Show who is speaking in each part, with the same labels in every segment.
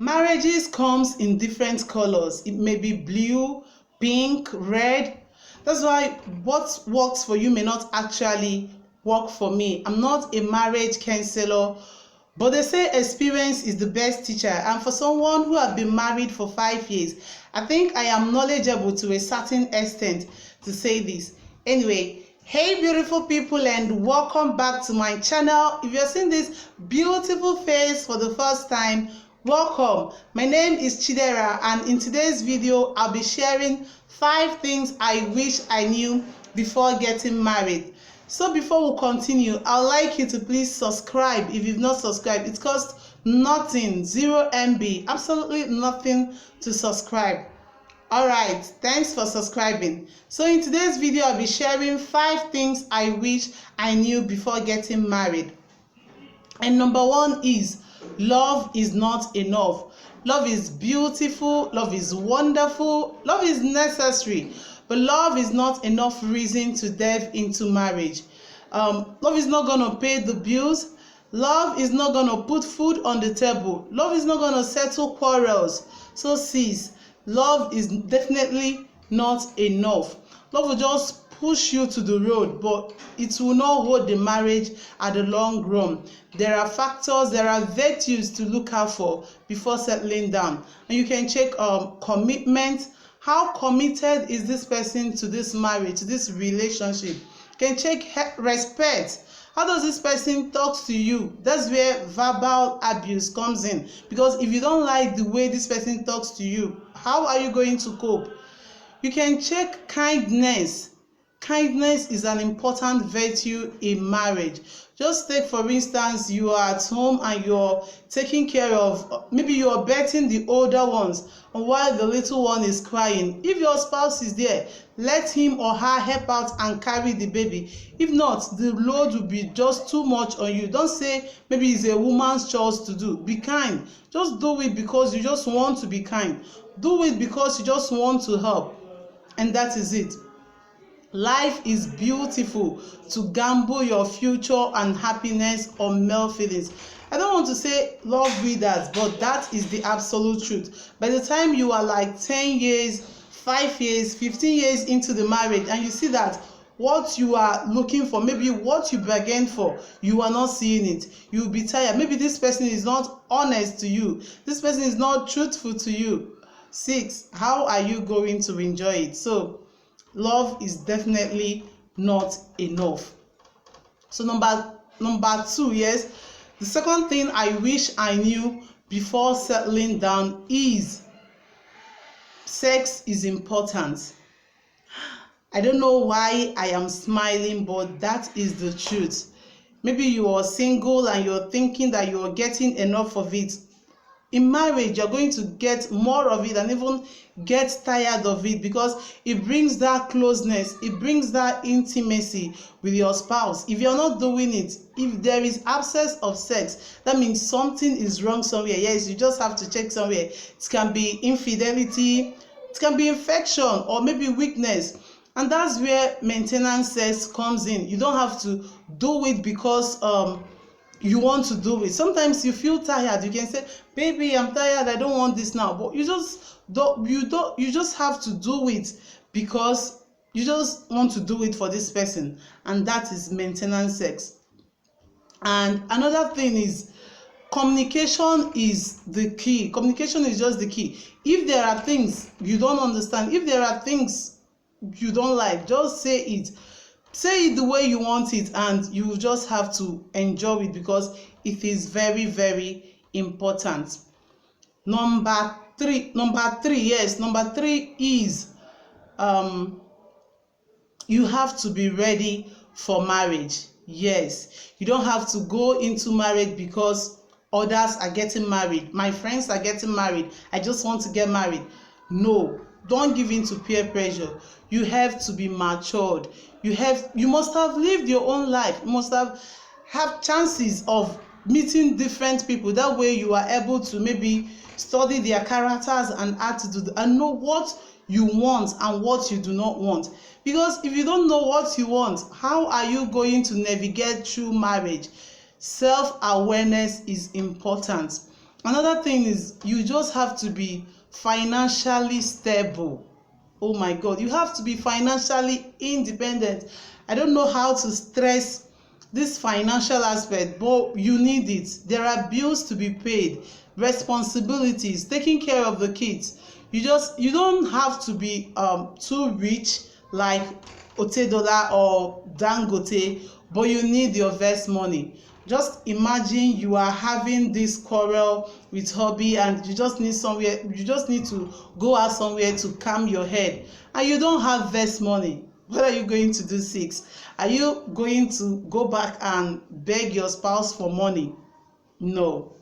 Speaker 1: Marriages comes in different colors. It may be blue, pink, red. That's why what works for you may not actually work for me. I'm not a marriage counselor, but they say experience is the best teacher. And for someone who has been married for 5 years, I think I am knowledgeable to a certain extent to say this. Anyway, hey beautiful people, and welcome back to my channel. If you're seeing this beautiful face for the first time, welcome. My name is Chidera, and in today's video I'll be sharing 5 things I wish I knew before getting married. So before we continue, I'd like you to please subscribe if you've not subscribed. It costs nothing, 0 MB, absolutely nothing to subscribe. Alright, thanks for subscribing. So in today's video I'll be sharing 5 things I wish I knew before getting married. And number 1 is love is not enough. Love is beautiful, love is wonderful, love is necessary, but love is not enough reason to delve into marriage. Love is not going to pay the bills. Love is not going to put food on the table. Love is not going to settle quarrels. So sis, love is definitely not enough. Love will just push you to the road, but it will not hold the marriage at the long run. There are factors, there are virtues to look out for before settling down. And you can check commitment. How committed is this person to this marriage, to this relationship? You can check respect. How does this person talk to you? That's where verbal abuse comes in. Because if you don't like the way this person talks to you, how are you going to cope? You can check kindness. Kindness is an important virtue in marriage. Just take, for instance, you are at home and you're taking care of, maybe you're bathing the older ones while the little one is crying. If your spouse is there, let him or her help out and carry the baby. If not, the load will be just too much on you. Don't say maybe it's a woman's chores to do. Be kind. Just do it because you just want to be kind. Do it because you just want to help. And that is it. Life is beautiful. To gamble your future and happiness on male feelings. I don't want to say love readers, but that is the absolute truth. By the time you are like 10 years, 5 years, 15 years into the marriage, and you see that what you are looking for, maybe what you bargained for, you are not seeing it, you will be tired. Maybe this person is not honest to you. This person is not truthful to you. 6, how are you going to enjoy it? So love is definitely not enough. So number 2, yes, the second thing I wish I knew before settling down is sex is important. I don't know why I am smiling, but that is the truth. Maybe you are single and you're thinking that you're getting enough of it. In marriage, you're going to get more of it and even get tired of it, because it brings that closeness, it brings that intimacy with your spouse. If you're not doing it, if there is absence of sex, that means something is wrong somewhere. Yes, you just have to check somewhere. It can be infidelity, it can be infection, or maybe weakness. And that's where maintenance sex comes in. You don't have to do it because you want to do it. Sometimes you feel tired. You can say, baby, I'm tired, I don't want this now. But you just have to do it because you just want to do it for this person. And that is maintenance sex. And another thing is communication is the key. Communication is just the key. If there are things you don't understand, if there are things you don't like, just say it. Say it the way you want it, and you just have to enjoy it because it is very, very important. Number three is you have to be ready for marriage. Yes, you don't have to go into marriage because others are getting married. My friends are getting married, I just want to get married. No, don't give in to peer pressure. You have to be matured. You must have lived your own life. You must have chances of meeting different people. That way you are able to maybe study their characters and attitude and know what you want and what you do not want. Because if you don't know what you want, how are you going to navigate through marriage? Self-awareness is important. Another thing is you just have to be financially stable. Oh my God, you have to be financially independent. I don't know how to stress this financial aspect, but you need it. There are bills to be paid, responsibilities, taking care of the kids. You don't have to be too rich like Otedola or Dangote, but you need your first money. Just imagine you are having this quarrel with hubby and you just need to go out somewhere to calm your head, and you don't have first money. What are you going to do? Six, are you going to go back and beg your spouse for money? No.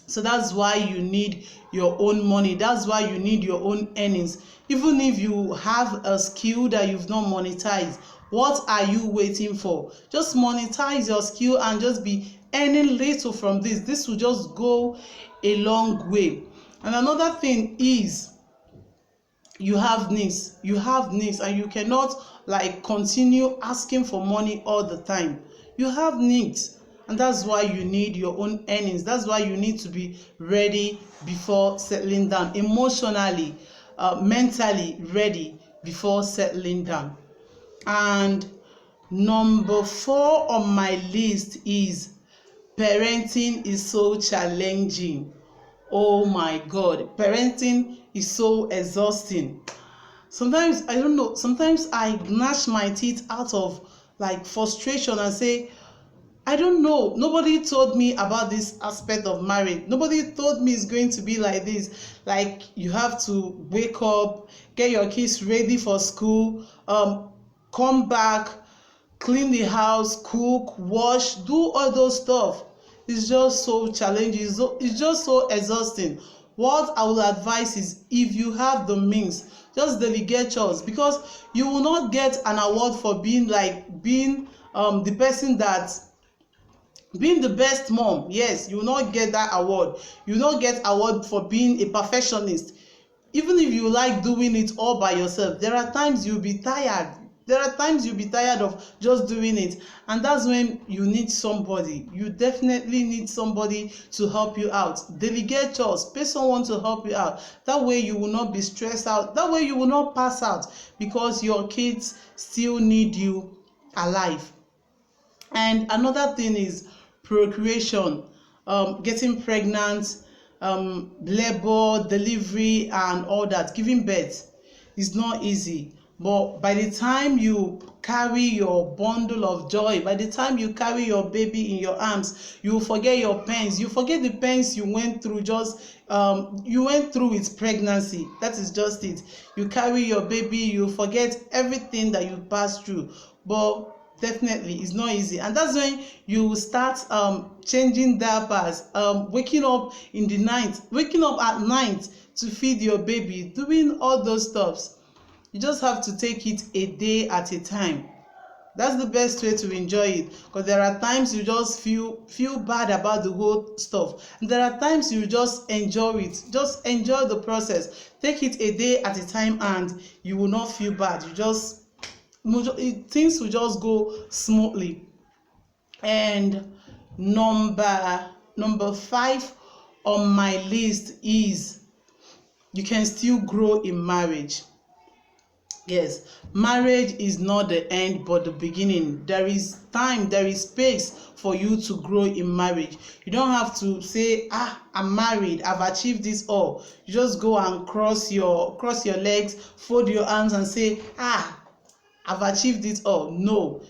Speaker 1: So that's why you need your own money. That's why you need your own earnings. Even if you have a skill that you've not monetized, what are you waiting for? Just monetize your skill and just be earning little from this. This will just go a long way. And another thing is you have needs and you cannot like continue asking for money all the time. You have needs, and that's why you need your own earnings. That's why you need to be ready before settling down, emotionally, mentally ready before settling down. And number 4 on my list is parenting is so challenging. Oh my God, parenting is so exhausting. Sometimes I don't know, sometimes I gnash my teeth out of like frustration and say, I don't know, nobody told me about this aspect of marriage. Nobody told me it's going to be like this. Like you have to wake up, get your kids ready for school, come back, clean the house, cook, wash, do all those stuff. It's just so challenging. It's just so exhausting. What I will advise is, if you have the means, just delegate chores, because you will not get an award for being the person that being the best mom. Yes, you will not get that award. You will not get award for being a perfectionist. Even if you like doing it all by yourself, there are times you'll be tired. There are times you'll be tired of just doing it, and that's when you need somebody. You definitely need somebody to help you out. Delegate chores, pay someone to help you out. That way you will not be stressed out. That way you will not pass out, because your kids still need you alive. And another thing is procreation, getting pregnant, labor, delivery, and all that. Giving birth is not easy, but by the time you carry your bundle of joy, by the time you carry your baby in your arms, you forget your pains. You forget the pains you went through with pregnancy. That is just it. You carry your baby, you forget everything that you passed through. But definitely it's not easy, and that's when you start changing diapers, waking up at night to feed your baby, doing all those stuffs. You just have to take it a day at a time. That's the best way to enjoy it, because there are times you just feel bad about the whole stuff, and there are times you just enjoy it. Just enjoy the process. Take it a day at a time and you will not feel bad. Things will just go smoothly. And number 5 on my list is you can still grow in marriage. Yes, marriage is not the end but the beginning. There is time, there is space for you to grow in marriage. You don't have to say, I'm married, I've achieved this all. You just go and cross your legs, fold your arms and say, I've achieved it all. No,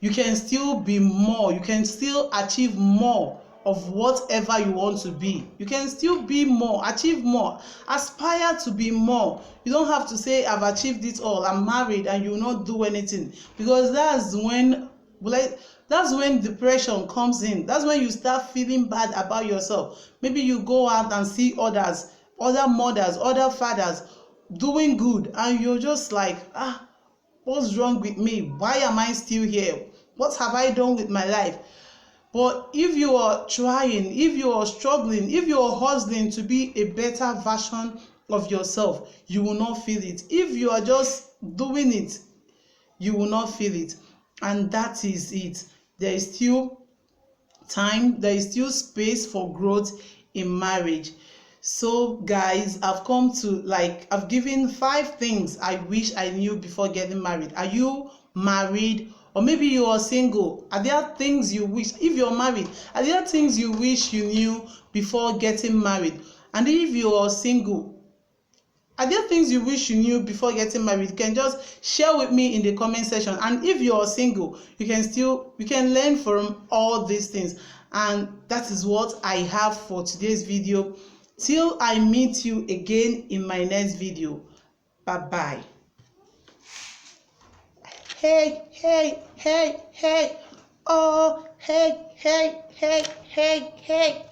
Speaker 1: you can still be more. You can still achieve more of whatever you want to be. You can still be more, achieve more, aspire to be more. You don't have to say, I've achieved it all, I'm married, and you will not do anything, because that's when depression comes in. That's when you start feeling bad about yourself. Maybe you go out and see others, other mothers, other fathers doing good, and you're just like, what's wrong with me? Why am I still here? What have I done with my life? But if you are trying, if you are struggling, if you are hustling to be a better version of yourself, you will not feel it. If you are just doing it, you will not feel it. And that is it. There is still time, there is still space for growth in marriage. So guys, I've given 5 things I wish I knew before getting married. Are you married? Or maybe you are single. Are there things you wish, if you're married, are there things you wish you knew before getting married? And if you are single, are there things you wish you knew before getting married? You can just share with me in the comment section. And if you are single, you can learn from all these things. And that is what I have for today's video. Till I meet you again in my next video. Bye bye. Hey, hey, hey, hey. Oh, hey, hey, hey, hey, hey.